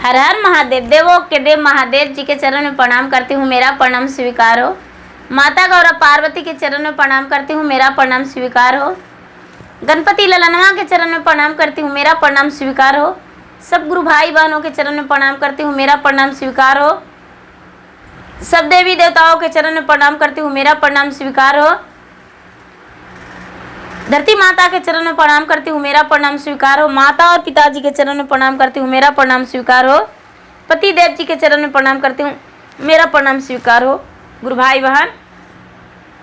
हर हर महादेव। देवों के देव महादेव जी के चरण में प्रणाम करती हूँ, मेरा प्रणाम स्वीकार हो। माता गौरा पार्वती के चरण में प्रणाम करती हूँ, मेरा प्रणाम स्वीकार हो। गणपति ललनवा के चरण में प्रणाम करती हूँ, मेरा प्रणाम स्वीकार हो। सब गुरु भाई बहनों के चरण में प्रणाम करती हूँ, मेरा प्रणाम स्वीकार हो। सब देवी देवताओं के चरण में प्रणाम करती हूँ, मेरा प्रणाम स्वीकार हो। धरती माता के चरण में प्रणाम करती हूँ, मेरा प्रणाम स्वीकार हो। माता और पिताजी के चरण में प्रणाम करती हूँ, मेरा प्रणाम स्वीकार हो। पति देव जी के चरण में प्रणाम करती हूँ, मेरा प्रणाम स्वीकार हो। गुरु भाई बहन,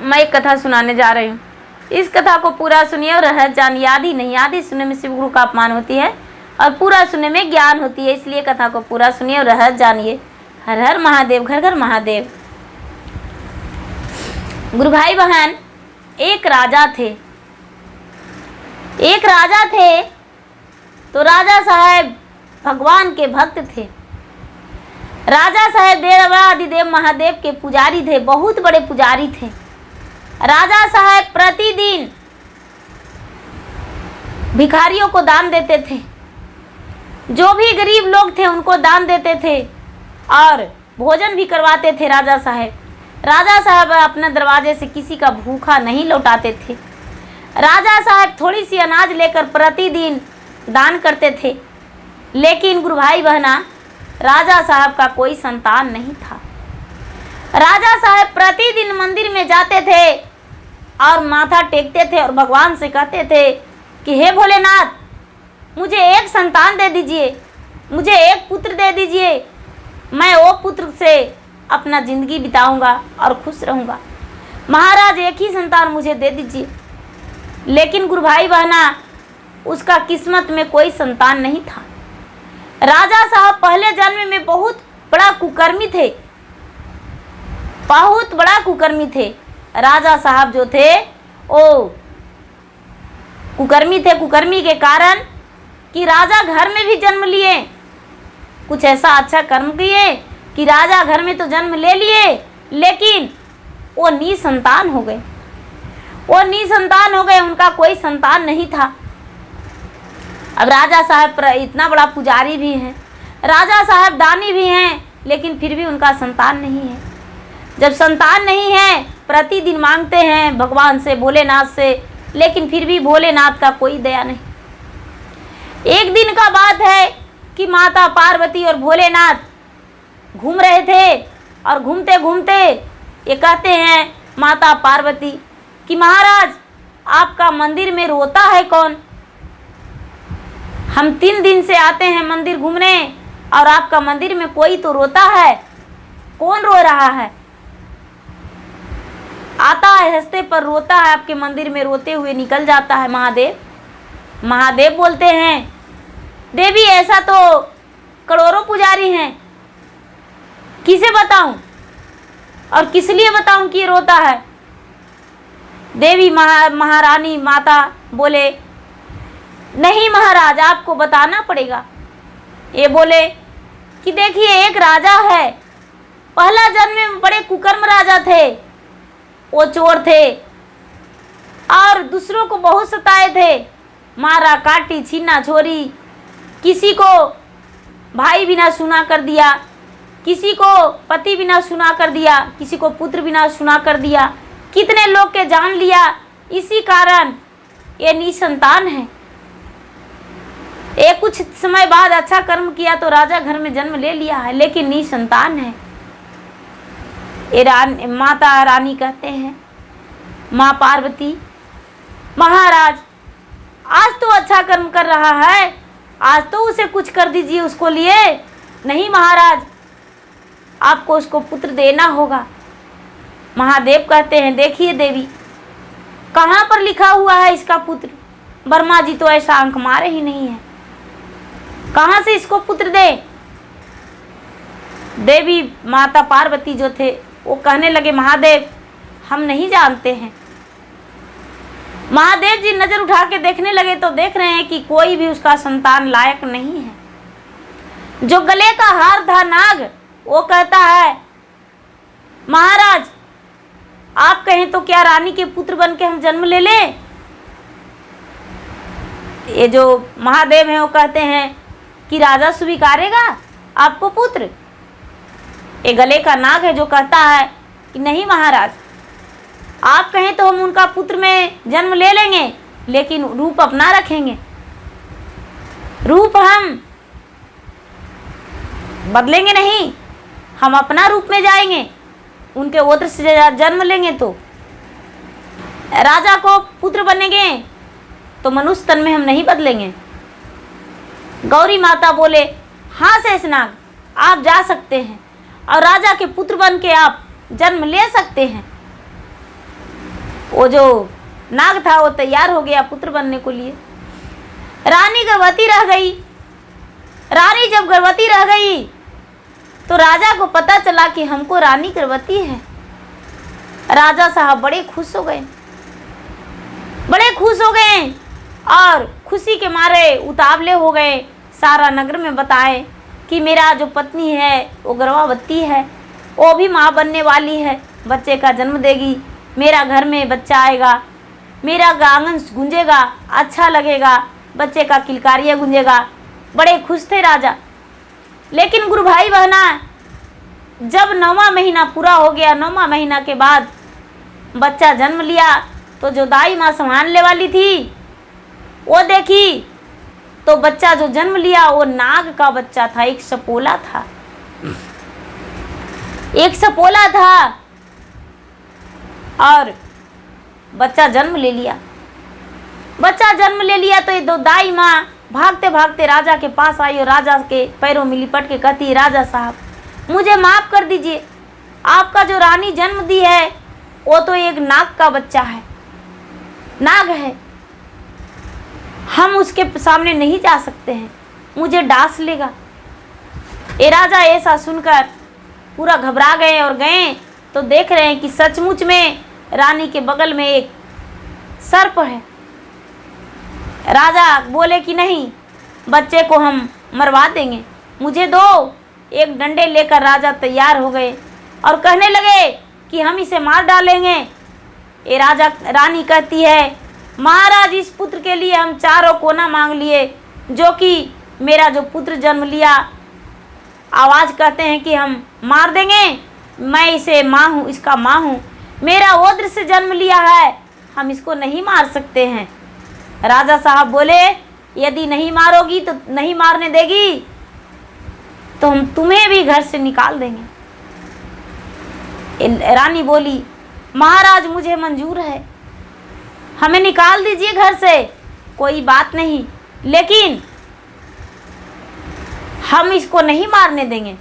मैं एक कथा सुनाने जा रही हूँ। इस कथा को पूरा सुनिए और रहस्य जानिए। आधी नहीं, आधी सुनने में शिव गुरु का अपमान होती है और पूरा सुनने में ज्ञान होती है, इसलिए कथा को पूरा सुनिए और रहस्य जानिए। हर हर महादेव, घर घर महादेव। गुरु भाई बहन, एक राजा थे। एक राजा थे तो राजा साहब भगवान के भक्त थे। राजा साहब देवाधिदेव महादेव के पुजारी थे, बहुत बड़े पुजारी थे। राजा साहब प्रतिदिन भिखारियों को दान देते थे, जो भी गरीब लोग थे उनको दान देते थे और भोजन भी करवाते थे। राजा साहब अपने दरवाजे से किसी का भूखा नहीं लौटाते थे। राजा साहब थोड़ी सी अनाज लेकर प्रतिदिन दान करते थे, लेकिन गुरु भाई बहना, राजा साहब का कोई संतान नहीं था। राजा साहब प्रतिदिन मंदिर में जाते थे और माथा टेकते थे और भगवान से कहते थे कि हे भोलेनाथ, मुझे एक संतान दे दीजिए, मुझे एक पुत्र दे दीजिए, मैं वो पुत्र से अपना ज़िंदगी बिताऊंगा और खुश रहूंगा। महाराज, एक ही संतान मुझे दे दीजिए। लेकिन गुरु भाई बहना, उसका किस्मत में कोई संतान नहीं था। राजा साहब पहले जन्म में बहुत बड़ा कुकर्मी थे, बहुत बड़ा कुकर्मी थे। राजा साहब जो थे वो कुकर्मी थे। कुकर्मी के कारण कि राजा घर में भी जन्म लिए, कुछ ऐसा अच्छा कर्म किए कि राजा घर में तो जन्म ले लिए, लेकिन वो निसंतान हो गए। वो निसंतान हो गए, उनका कोई संतान नहीं था। अब राजा साहब इतना बड़ा पुजारी भी हैं, राजा साहब दानी भी हैं, लेकिन फिर भी उनका संतान नहीं है। जब संतान नहीं है, प्रतिदिन मांगते हैं भगवान से, भोलेनाथ से, लेकिन फिर भी भोलेनाथ का कोई दया नहीं। एक दिन का बात है कि माता पार्वती और भोलेनाथ घूम रहे थे और घूमते घूमते ये कहते हैं माता पार्वती कि महाराज, आपका मंदिर में रोता है कौन? हम 3 दिन से आते हैं मंदिर घूमने और आपका मंदिर में कोई तो रोता है, कौन रो रहा है? आता है हंसते पर रोता है, आपके मंदिर में रोते हुए निकल जाता है महादेव। महादेव बोलते हैं, देवी ऐसा तो करोड़ों पुजारी हैं, किसे बताऊं और किस लिए बताऊं कि ये रोता है? देवी महारानी माता बोले, नहीं महाराज, आपको बताना पड़ेगा। ये बोले कि देखिए, एक राजा है, पहला जन्म में बड़े कुकर्म राजा थे, वो चोर थे और दूसरों को बहुत सताए थे, मारा काटी छीना छोरी, किसी को भाई बिना सुना कर दिया, किसी को पति बिना सुना कर दिया, किसी को पुत्र बिना सुना कर दिया, कितने लोग के जान लिया। इसी कारण ये निसंतान है। ये कुछ समय बाद अच्छा कर्म किया तो राजा घर में जन्म ले लिया है, लेकिन निसंतान है। ये माता रानी कहते हैं, माँ पार्वती, महाराज आज तो अच्छा कर्म कर रहा है, आज तो उसे कुछ कर दीजिए उसको लिए। नहीं महाराज, आपको उसको पुत्र देना होगा। महादेव कहते हैं, देखिए देवी, कहाँ पर लिखा हुआ है इसका पुत्र? ब्रह्मा जी तो ऐसा अंक मारे ही नहीं है, कहाँ से इसको पुत्र दे? देवी माता पार्वती जो थे वो कहने लगे, महादेव हम नहीं जानते हैं। महादेव जी नजर उठा के देखने लगे तो देख रहे हैं कि कोई भी उसका संतान लायक नहीं है। जो गले का हार था नाग, वो कहता है, महाराज आप कहें तो क्या रानी के पुत्र बन के हम जन्म ले लें? ये जो महादेव हैं वो कहते हैं कि राजा स्वीकारेगा? आपको पुत्र? ये गले का नाग है जो कहता है कि नहीं महाराज, आप कहें तो हम उनका पुत्र में जन्म ले लेंगे, लेकिन रूप अपना रखेंगे, रूप हम बदलेंगे नहीं, हम अपना रूप में जाएंगे, उनके ओत्र से जन्म लेंगे तो राजा को पुत्र बनेंगे, तो मनुष्य तन में हम नहीं बदलेंगे। गौरी माता बोले, हाँ शेषनाग, आप जा सकते हैं और राजा के पुत्र बन के आप जन्म ले सकते हैं। वो जो नाग था वो तैयार हो गया पुत्र बनने को लिए। रानी गर्भवती रह गई। रानी जब गर्भवती रह गई तो राजा को पता चला कि हमको रानी गर्भवती है। राजा साहब बड़े खुश हो गए, बड़े खुश हो गए और खुशी के मारे उतावले हो गए। सारा नगर में बताए कि मेरा जो पत्नी है वो गर्भवती है, वो भी माँ बनने वाली है, बच्चे का जन्म देगी, मेरा घर में बच्चा आएगा, मेरा आंगन गूंजेगा, अच्छा लगेगा, बच्चे का किलकारियाँ गूंजेगा। बड़े खुश थे राजा। लेकिन गुरु भाई बहना, जब 9वां महीना पूरा हो गया, 9वां महीना के बाद बच्चा जन्म लिया, तो जो दाई माँ संभालने वाली थी वो देखी तो बच्चा जो जन्म लिया वो नाग का बच्चा था, एक सपोला था, एक सपोला था और बच्चा जन्म ले लिया। बच्चा जन्म ले लिया तो ये दो दाई माँ भागते भागते राजा के पास आई और राजा के पैरों में लिपट के कहती, राजा साहब मुझे माफ़ कर दीजिए, आपका जो रानी जन्म दी है वो तो एक नाग का बच्चा है, नाग है, हम उसके सामने नहीं जा सकते हैं, मुझे डांस लेगा। ये राजा ऐसा सुनकर पूरा घबरा गए और गए तो देख रहे हैं कि सचमुच में रानी के बगल में एक सर्प है। राजा बोले कि नहीं, बच्चे को हम मरवा देंगे, मुझे दो। एक डंडे लेकर राजा तैयार हो गए और कहने लगे कि हम इसे मार डालेंगे। ये रानी कहती है, महाराज इस पुत्र के लिए हम 4 कोना मांग लिए, जो कि मेरा जो पुत्र जन्म लिया, आवाज़ कहते हैं कि हम मार देंगे, मैं इसे माँ हूँ, इसका माँ हूँ, मेरा ओद्र से जन्म लिया है, हम इसको नहीं मार सकते हैं। राजा साहब बोले, यदि नहीं मारोगी तो नहीं मारने देगी तो हम तुम्हें भी घर से निकाल देंगे। रानी बोली, महाराज मुझे मंजूर है, हमें निकाल दीजिए घर से, कोई बात नहीं, लेकिन हम इसको नहीं मारने देंगे।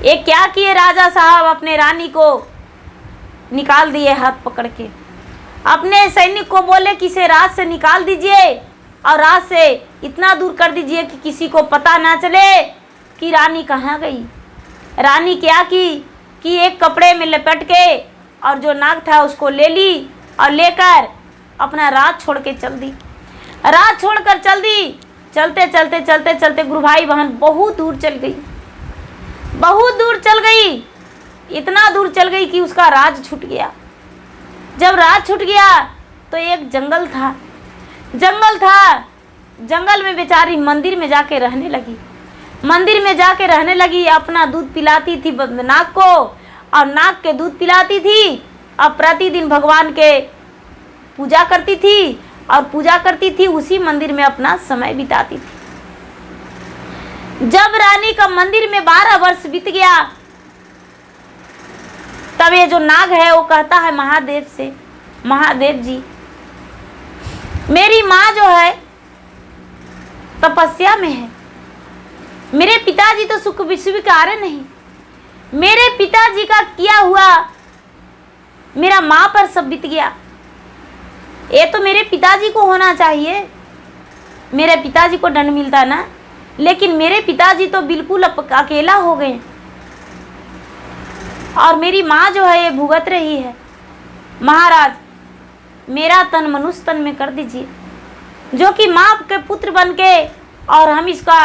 ये क्या किए राजा साहब, अपने रानी को निकाल दिए हाथ पकड़ के। अपने सैनिक को बोले कि इसे रात से निकाल दीजिए और रात से इतना दूर कर दीजिए कि किसी को पता ना चले कि रानी कहाँ गई। रानी क्या की कि एक कपड़े में लपेट के और जो नाग था उसको ले ली और लेकर अपना राज छोड़ के चल दी। राज छोड़कर चल दी। चलते चलते चलते चलते गुरु भाई बहन बहुत दूर चल गई, बहुत दूर चल गई, इतना दूर चल गई कि उसका राज छूट गया। जब राज छूट गया तो एक जंगल था, जंगल था, जंगल में बेचारी मंदिर में जाके रहने लगी। मंदिर में जाके रहने लगी, अपना दूध पिलाती थी नाग को और नाग के दूध पिलाती थी। अब प्रतिदिन भगवान के पूजा करती थी और पूजा करती थी, उसी मंदिर में अपना समय बिताती थी। जब रानी का मंदिर में 12 वर्ष बीत गया, तब ये जो नाग है वो कहता है महादेव से, महादेव जी मेरी माँ जो है तपस्या में है, मेरे पिताजी तो सुख स्वीकार्य नहीं, मेरे पिताजी का किया हुआ मेरा माँ पर सब बीत गया, ये तो मेरे पिताजी को होना चाहिए, मेरे पिताजी को दंड मिलता ना, लेकिन मेरे पिताजी तो बिल्कुल अकेला हो गए और मेरी माँ जो है ये भुगत रही है। महाराज मेरा तन मनुष्य तन में कर दीजिए, जो कि माँ के पुत्र बन के और हम इसका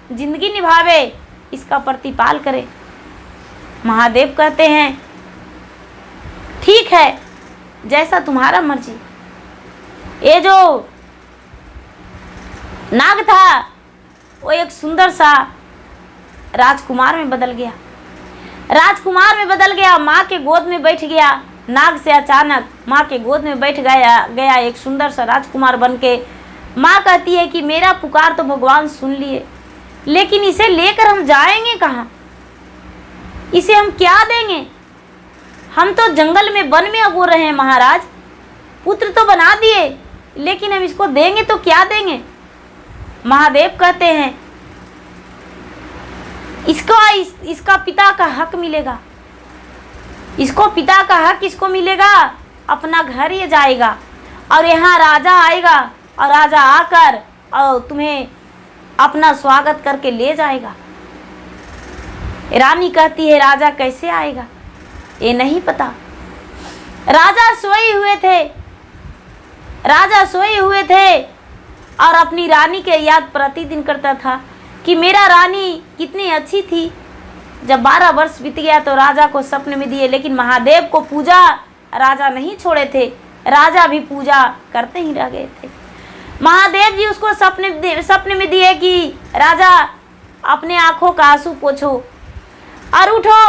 जिंदगी निभावे, इसका प्रतिपाल करें। महादेव कहते हैं ठीक है, जैसा तुम्हारा मर्जी। ये जो नाग था वो एक सुंदर सा राजकुमार में बदल गया। राजकुमार में बदल गया, माँ के गोद में बैठ गया। नाग से अचानक माँ के गोद में बैठ गया एक सुंदर सा राजकुमार बनके। माँ कहती है कि मेरा पुकार तो भगवान सुन लिए, लेकिन इसे लेकर हम जाएंगे कहाँ? इसे हम क्या देंगे? हम तो जंगल में वन में अब हो रहे हैं महाराज, पुत्र तो बना दिए, लेकिन हम इसको देंगे तो क्या देंगे? महादेव कहते हैं इसका पिता का हक मिलेगा। इसको पिता का हक किसको मिलेगा? अपना घर ये जाएगा और यहाँ राजा आएगा और राजा आकर और तुम्हें अपना स्वागत करके ले जाएगा। रानी कहती है राजा कैसे आएगा? ये नहीं पता। राजा सोए हुए थे और अपनी रानी के याद प्रतिदिन करता था कि मेरा रानी कितनी अच्छी थी। जब 12 वर्ष बीत गया तो राजा को सपने में दिए, लेकिन महादेव को पूजा राजा नहीं छोड़े थे, राजा भी पूजा करते ही रह गए थे। महादेव जी उसको सपने में दिए कि राजा अपने आंखों का आंसू पोंछो और उठो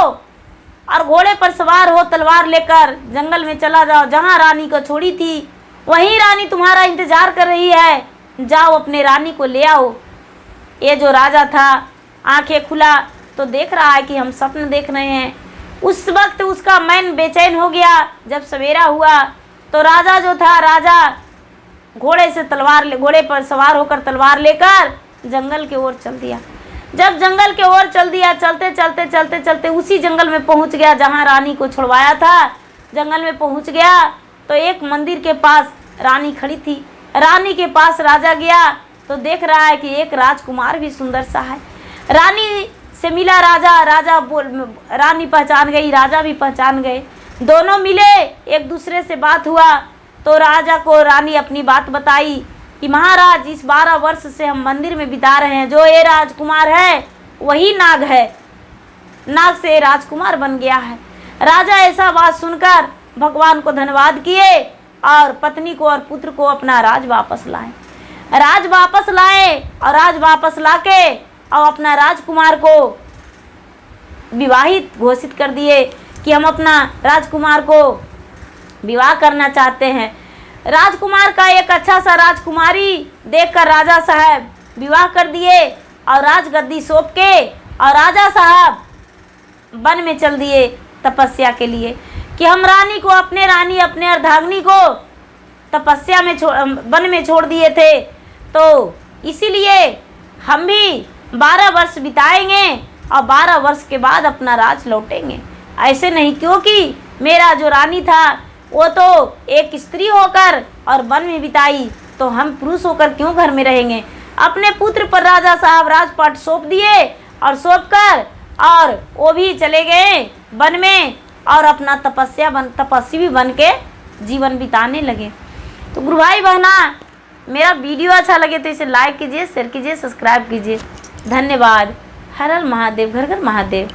और घोड़े पर सवार हो, तलवार लेकर जंगल में चला जाओ। जहाँ रानी को छोड़ी थी वहीं रानी तुम्हारा इंतजार कर रही है, जाओ अपने रानी को ले आओ। ये जो राजा था आंखें खुला तो देख रहा है कि हम सपन देख रहे हैं। उस वक्त उसका मन बेचैन हो गया। जब सवेरा हुआ तो राजा जो था, राजा घोड़े पर सवार होकर तलवार लेकर जंगल की ओर चल दिया। जब जंगल की ओर चल दिया, चलते चलते उसी जंगल में पहुंच गया जहां रानी को छुड़वाया था। जंगल में पहुंच गया तो एक मंदिर के पास रानी खड़ी थी। रानी के पास राजा गया तो देख रहा है कि एक राजकुमार भी सुंदर सा है। रानी से मिला रानी पहचान गई, राजा भी पहचान गए। दोनों मिले, एक दूसरे से बात हुआ तो राजा को रानी अपनी बात बताई कि महाराज इस 12 वर्ष से हम मंदिर में बिता रहे हैं, जो ये राजकुमार है वही नाग है, नाग से लाजकुमार बन गया है। राजा ऐसा बात सुनकर भगवान को धन्यवाद किए और पत्नी को और पुत्र को अपना राज वापस लाए। राज वापस लाके और अपना राजकुमार को विवाहित घोषित कर दिए कि हम अपना राजकुमार को विवाह करना चाहते हैं। राजकुमार का एक अच्छा सा राजकुमारी देखकर राजा साहब विवाह कर दिए और राजगद्दी सौंप के और राजा साहब वन में चल दिए तपस्या के लिए कि हम अपने अर्धांगिनी को तपस्या में वन में छोड़ दिए थे, तो इसीलिए हम भी 12 वर्ष बिताएंगे और 12 वर्ष के बाद अपना राज लौटेंगे। ऐसे नहीं, क्योंकि मेरा जो रानी था वो तो एक स्त्री होकर और वन में बिताई, तो हम पुरुष होकर क्यों घर में रहेंगे। अपने पुत्र पर राजा साहब राजपाट सौंप दिए और सौंप कर और वो भी चले गए वन में और अपना तपस्वी बन के जीवन बिताने लगे। तो गुरु भाई बहना, मेरा वीडियो अच्छा लगे तो इसे लाइक कीजिए, शेयर कीजिए, सब्सक्राइब कीजिए। धन्यवाद। हर हर महादेव, घर घर महादेव।